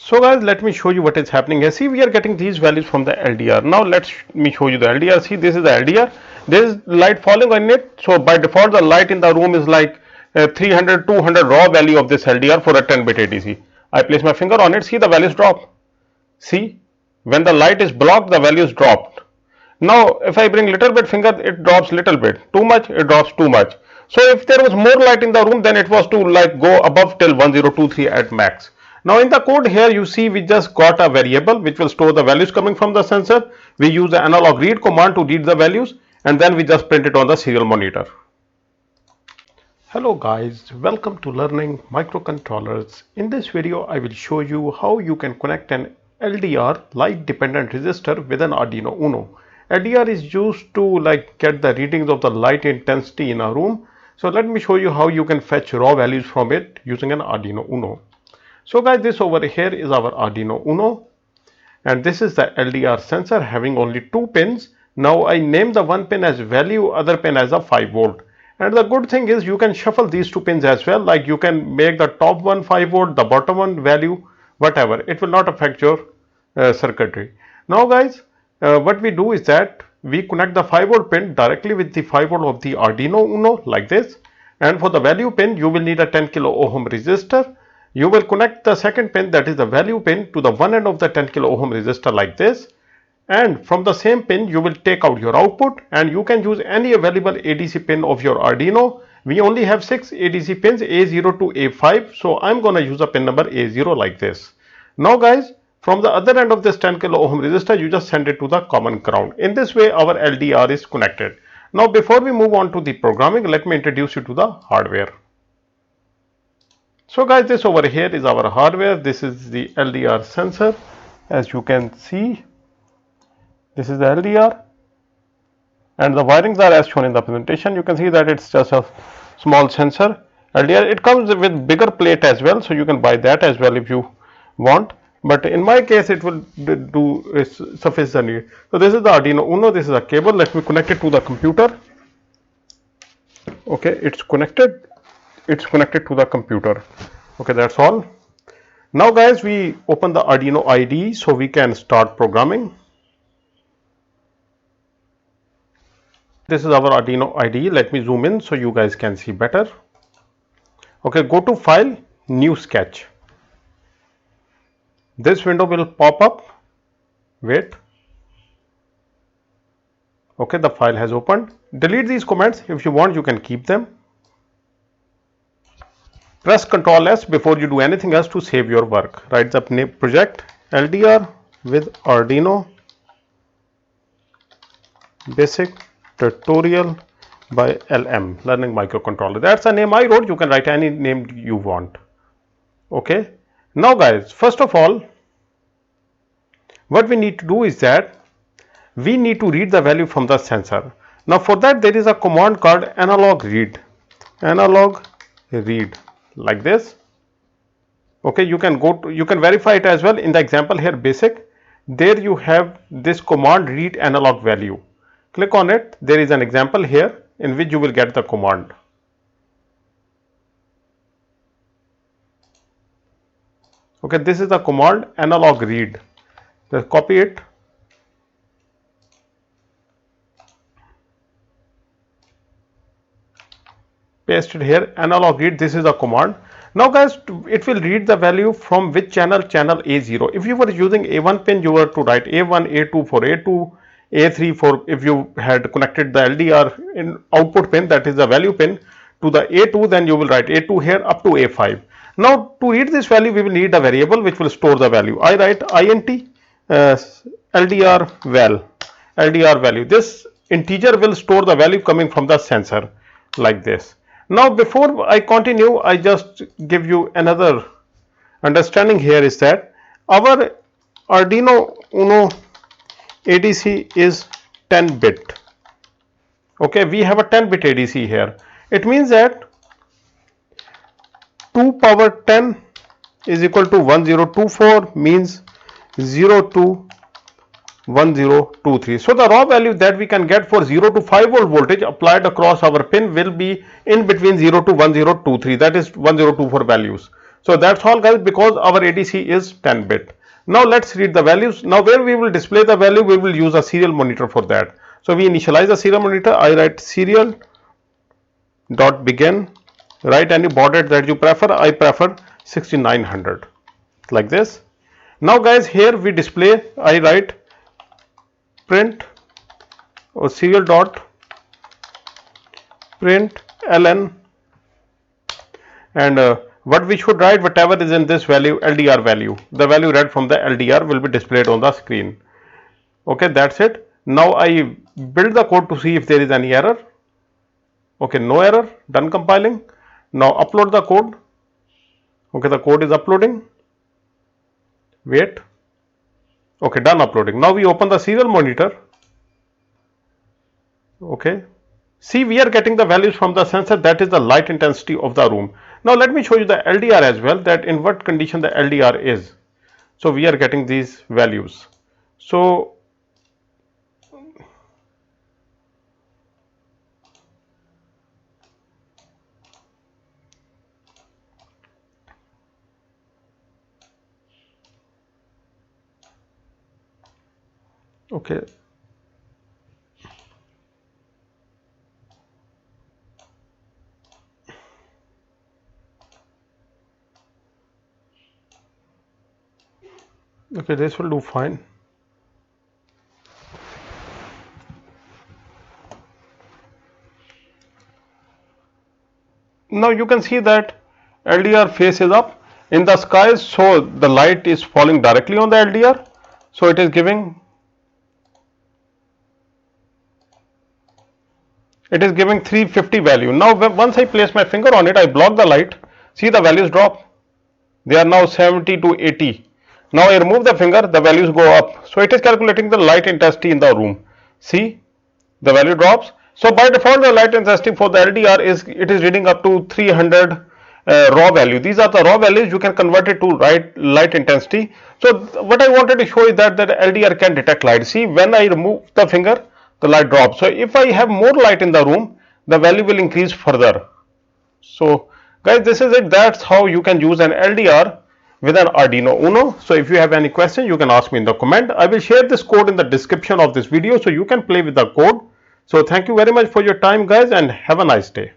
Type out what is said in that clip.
So guys, let me show you what is happening here. See, we are getting these values from the LDR. Now let me show you the LDR. See, this is the LDR. There is light falling on it. So by default, the light in the room is like 300, 200 raw value of this LDR for a 10-bit ADC. I place my finger on it. See, the values drop. See, when the light is blocked, the values dropped. Now, if I bring little bit finger, it drops little bit. Too much, it drops too much. So if there was more light in the room, then it was to like go above till 1023 at max. Now in the code here, you see we just got a variable which will store the values coming from the sensor. We use the analogRead command to read the values, and then we just print it on the serial monitor. Hello guys, welcome to learning microcontrollers. In this video, I will show you how you can connect an LDR light dependent resistor with an Arduino Uno. LDR is used to get the readings of the light intensity in a room. So let me show you how you can fetch raw values from it using an Arduino Uno. So guys, this over here is our Arduino Uno, and this is the LDR sensor having only two pins. Now I name the one pin as value, other pin as a 5 volt. And the good thing is you can shuffle these two pins as well. Like you can make the top one 5 volt, the bottom one value, whatever. It will not affect your circuitry. Now guys, what we do is that we connect the 5 volt pin directly with the 5 volt of the Arduino Uno like this. And for the value pin, you will need a 10 kilo ohm resistor. You will connect the second pin, that is the value pin, to the one end of the 10 kilo ohm resistor like this. And from the same pin, you will take out your output, and you can use any available ADC pin of your Arduino. We only have 6 ADC pins, A0 to A5. So I'm going to use a pin number A0 like this. Now guys, from the other end of this 10 kilo ohm resistor, you just send it to the common ground. In this way, our LDR is connected. Now before we move on to the programming, let me introduce you to the hardware. So guys, this over here is our hardware. This is the LDR sensor. As you can see, this is the LDR, and the wirings are as shown in the presentation. You can see that it's just a small sensor LDR. It comes with bigger plate as well, so you can buy that as well if you want. But in my case, it will suffice the need. So this is the Arduino Uno. This is a cable. Let me connect it to the computer. Okay, it's connected. It's connected to the computer. Okay, that's all. Now guys, we open the Arduino IDE so we can start programming. This is our Arduino IDE. Let me zoom in so you guys can see better. Okay, go to File, New Sketch. This window will pop up. Wait. Okay, the file has opened. Delete these comments. If you want, you can keep them. Press Ctrl S before you do anything else to save your work. Write the name project LDR with Arduino basic tutorial by LM, learning microcontroller. That's the name I wrote. You can write any name you want. Okay. Now guys, first of all, what we need to do is that we need to read the value from the sensor. Now for that, there is a command called analogRead. ANALOGREAD like this. Okay, you can verify it as well. In the example here, basic, there you have this command read analog value. Click on it. There is an example here in which you will get the command. Okay, this is the command analogRead. Just copy it. Paste it here, analogRead. This is the command. Now guys, it will read the value from which channel? Channel A0. If you were using A1 pin, you were to write A1, A2 for A2, A3 for if you had connected the LDR in output pin, that is the value pin, to the A2, then you will write A2 here up to A5. Now to read this value, we will need a variable which will store the value. I write int ldrval, LDR value. This integer will store the value coming from the sensor like this. Now before I continue, I just give you another understanding here is that our Arduino Uno ADC is 10-bit. Okay, we have a 10-bit ADC here. It means that 2 power 10 is equal to 1024 means 0 to 1023. So the raw value that we can get for 0 to 5 volt voltage applied across our pin will be in between 0 to 1023, that is 1024 values. So that's all guys, because our ADC is 10-bit. Now let's read the values. Now where we will display the value, we will use a serial monitor for that. So we initialize the serial monitor. I write Serial.begin, write any baud rate that you prefer. I prefer 6900, like this. Now guys, here we display, I write print or Serial.println, and what we should write, whatever is in this value, LDR value, the value read from the LDR will be displayed on the screen. Okay, that's it. Now I build the code to see if there is any error. Okay, no error, done compiling. Now upload the code. Okay, the code is uploading. Wait. Okay, done uploading. Now we open the serial monitor. Okay. See, we are getting the values from the sensor, that is the light intensity of the room. Now let me show you the LDR as well, that in what condition the LDR is. So we are getting these values. So okay. Okay, this will do fine. Now you can see that LDR face is up in the sky, so the light is falling directly on the LDR. So it is giving 350 value. Now once I place my finger on it, I block the light. See, the values drop. They are now 70 to 80. Now I remove the finger, the values go up. So it is calculating the light intensity in the room. See, the value drops. So by default, the light intensity for the LDR is reading up to 300 raw value. These are the raw values. You can convert it to light intensity. So what I wanted to show is that the LDR can detect light. See, when I remove the finger, the light drops. So if I have more light in the room, the value will increase further. So guys, this is it. That's how you can use an LDR with an Arduino Uno. So if you have any question, you can ask me in the comment. I will share this code in the description of this video so you can play with the code. So thank you very much for your time guys, and have a nice day.